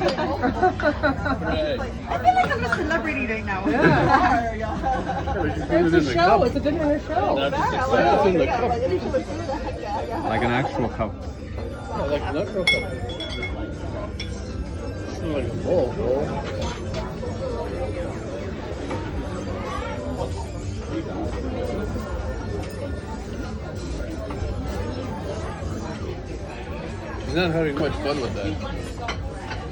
I feel like I'm a celebrity right now. It's a show. It's a dinner show. It's in the cup. Like an actual cup. Like an actual cup. It's like a bowl, bro. He's not having much fun with that.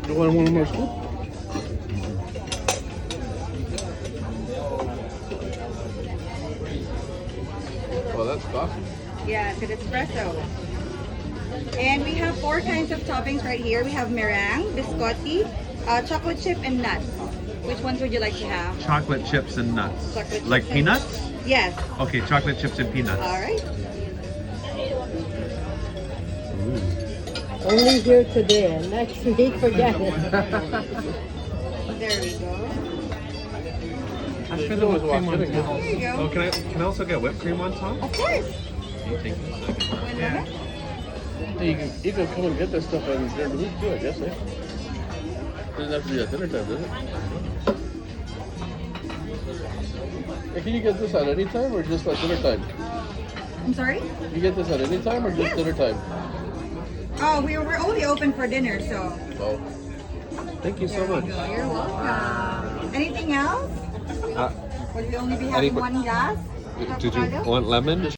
You want one more scoop? Oh, that's coffee. Yeah, it's an espresso. And we have 4 kinds of toppings right here. We have meringue, biscotti, chocolate chip, and nuts. Which ones would you like to have? Chocolate chips and nuts. Chocolate Like chips and- peanuts? Yes. Okay, chocolate chips and peanuts. All right. Only here today. Next week, forget it. There we go. I should have whipped cream on There top. you go. Oh, can I also get whipped cream on top? Of course. You take it a second. One Yeah. moment. Hey, you can come and get this stuff on during the week too, I guess, eh? Doesn't have to be at dinner time, does it? Hey, can you get this at any time or just at dinner time? I'm sorry? You get this at any time or just Yes. dinner time? Oh, we're only open for dinner, so. Oh. Thank you so There we much. go. You're welcome. Anything else? Uh, Would we only be having Any- one glass? Did you want lemon?